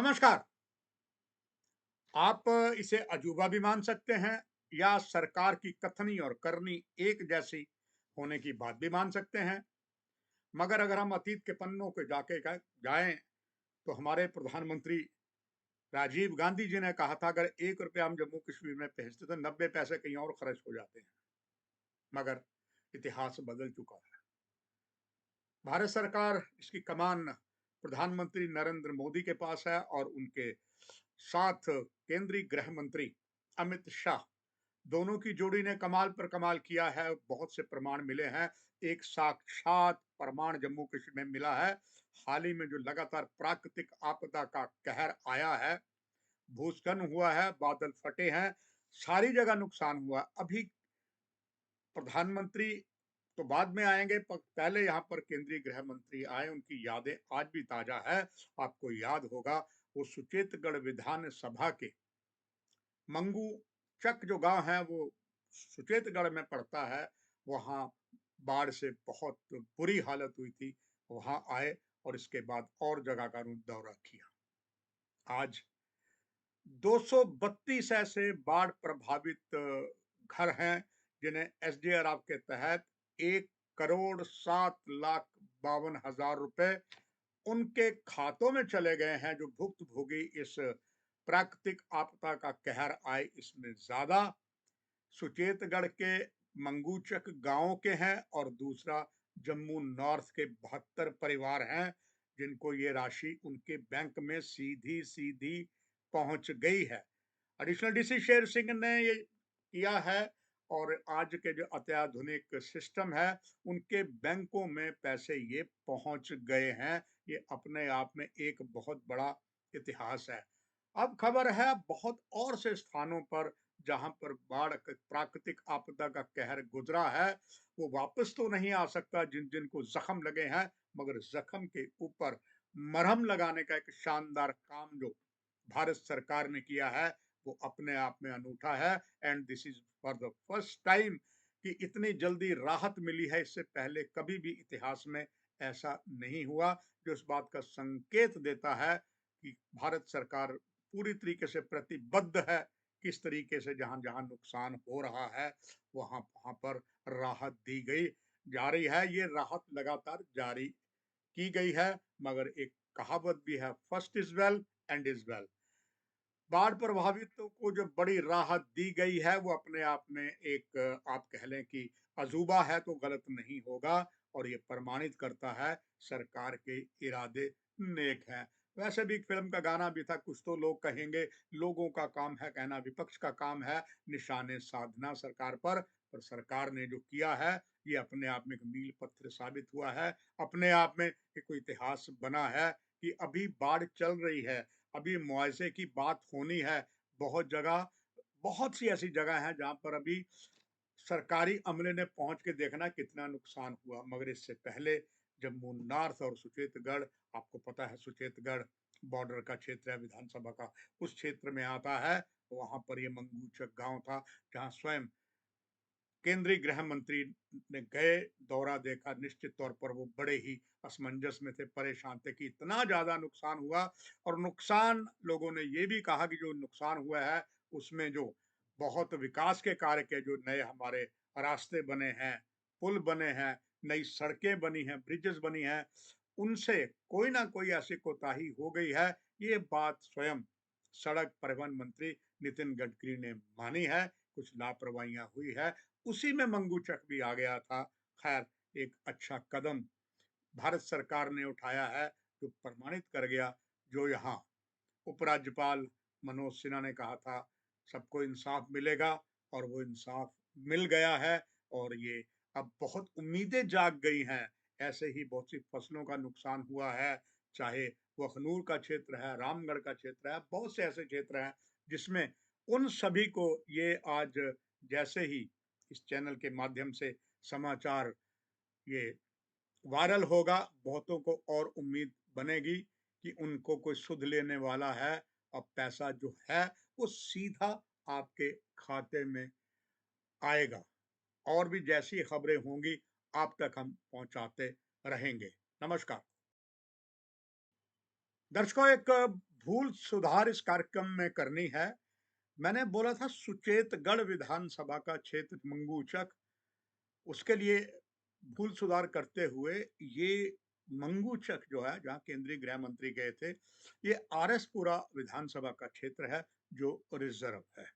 नमस्कार। आप इसे अजूबा भी मान सकते हैं या सरकार की कथनी और करनी एक जैसी होने की बात भी मान सकते हैं। मगर अगर हम अतीत के पन्नों पे जाएं तो हमारे प्रधानमंत्री राजीव गांधी जी ने कहा था, अगर 1 रुपया हम जम्मू कश्मीर में भेजते तो 90 पैसे कहीं और खर्च हो जाते हैं। मगर इतिहास बदल चुका है। भारत सरकार, इसकी कमान प्रधानमंत्री नरेंद्र मोदी के पास है और उनके साथ केंद्रीय गृह मंत्री अमित शाह, दोनों की जोड़ी ने कमाल पर कमाल किया है। बहुत से प्रमाण मिले हैं। एक साक्षात प्रमाण जम्मू कश्मीर में मिला है। हाल ही में जो लगातार प्राकृतिक आपदा का कहर आया है, भूस्खलन हुआ है, बादल फटे हैं, सारी जगह नुकसान हुआ। अभी प्रधानमंत्री तो बाद में आएंगे, पहले यहाँ पर केंद्रीय गृह मंत्री आए, उनकी यादें आज भी ताजा है। आपको याद होगा, वो सुचेतगढ़ विधानसभा के मंगू चक जो गांव है वो सुचेतगढ़ में पड़ता है। वहां बाढ़ से बहुत बुरी हालत हुई थी। वहां आए और इसके बाद और जगह का दौरा किया। आज 232 ऐसे बाढ़ प्रभावित घर हैं जिन्हें एसडीआरएफ के तहत 1,07,52,000 रुपए उनके खातों में चले गए हैं। जो भुक्तभोगी इस प्राकृतिक आपदा का कहर आए, इसमें ज्यादा सुचेतगढ़ के मंगूचक गांव के हैं और दूसरा जम्मू नॉर्थ के 72 परिवार हैं जिनको ये राशि उनके बैंक में सीधी सीधी पहुंच गई है। एडिशनल डीसी शेर सिंह ने ये किया है और आज के जो अत्याधुनिक सिस्टम है उनके बैंकों में पैसे ये पहुंच गए हैं। ये अपने आप में एक बहुत बड़ा इतिहास है। अब खबर है बहुत और से स्थानों पर जहां पर बाढ़ प्राकृतिक आपदा का कहर गुजरा है, वो वापस तो नहीं आ सकता जिन जिन को जख्म लगे हैं, मगर जख्म के ऊपर मरहम लगाने का एक शानदार काम जो भारत सरकार ने किया है वो अपने आप में अनूठा है। And this is for the first time कि इतनी जल्दी राहत मिली है। इससे पहले कभी भी इतिहास में ऐसा नहीं हुआ, जो इस बात का संकेत देता है कि भारत सरकार पूरी तरीके से प्रतिबद्ध है। किस तरीके से जहां जहां नुकसान हो रहा है वहां वहां पर राहत दी गई जा रही है। ये राहत लगातार जारी की गई है। मगर एक कहावत भी है, first is well and is well. बाढ़ प्रभावितों को जो बड़ी राहत दी गई है वो अपने आप में एक आप कह लें कि अजूबा है तो गलत नहीं होगा। और ये प्रमाणित करता है सरकार के इरादे नेक हैं। वैसे भी एक फिल्म का गाना भी था, कुछ तो लोग कहेंगे, लोगों का काम है कहना, विपक्ष का काम है निशाने साधना सरकार पर सरकार ने जो किया है ये अपने आप में एक मील पत्थर साबित हुआ है। अपने आप में एक कोई इतिहास बना है कि अभी बाढ़ चल रही है, अभी मुआवजे की बात होनी है। बहुत जगह, बहुत सी ऐसी जगह हैं जहां पर अभी सरकारी अमले ने पहुंच के देखना कितना नुकसान हुआ। मगर इससे पहले जम्मू नॉर्थ और सुचेतगढ़, आपको पता है सुचेतगढ़ बॉर्डर का क्षेत्र है विधानसभा का, उस क्षेत्र में आता है। वहां पर ये मंगूचक गांव था जहां स्वयं केंद्रीय गृह मंत्री ने गए, दौरा देखा। निश्चित तौर पर वो बड़े ही असमंजस में थे, परेशान थे कि इतना ज्यादा नुकसान हुआ। और नुकसान लोगों ने ये भी कहा कि जो नुकसान हुआ है उसमें जो बहुत विकास के कार्य के जो नए हमारे रास्ते बने हैं, पुल बने हैं, नई सड़कें बनी हैं, ब्रिजेस बनी हैं, उनसे कोई ना कोई ऐसी कोताही हो गई है। ये बात स्वयं सड़क परिवहन मंत्री नितिन गडकरी ने मानी है। कुछ लापरवाहियां हुई है, उसी में मंगूचक भी आ गया था। खैर, एक अच्छा कदम भारत सरकार ने उठाया है जो प्रमाणित कर गया। जो यहाँ उपराज्यपाल मनोज सिन्हा ने कहा था सबको इंसाफ मिलेगा, और वो इंसाफ मिल गया है। और ये अब बहुत उम्मीदें जाग गई हैं। ऐसे ही बहुत सी फसलों का नुकसान हुआ है, चाहे वो अखनूर का क्षेत्र है, रामगढ़ का क्षेत्र है, बहुत से ऐसे क्षेत्र हैं जिसमें उन सभी को ये आज जैसे ही इस चैनल के माध्यम से समाचार ये वायरल होगा, बहुतों को और उम्मीद बनेगी कि उनको कोई सुध लेने वाला है। अब पैसा जो है वो सीधा आपके खाते में आएगा। और भी जैसी खबरें होंगी आप तक हम पहुंचाते रहेंगे। नमस्कार दर्शकों, एक भूल सुधार इस कार्यक्रम में करनी है। मैंने बोला था सुचेतगढ़ विधानसभा का क्षेत्र मंगूचक, उसके लिए भूल सुधार करते हुए ये मंगूचक जो है, जहाँ केंद्रीय गृह मंत्री गए थे, ये आरएसपुरा विधानसभा का क्षेत्र है जो रिजर्व है।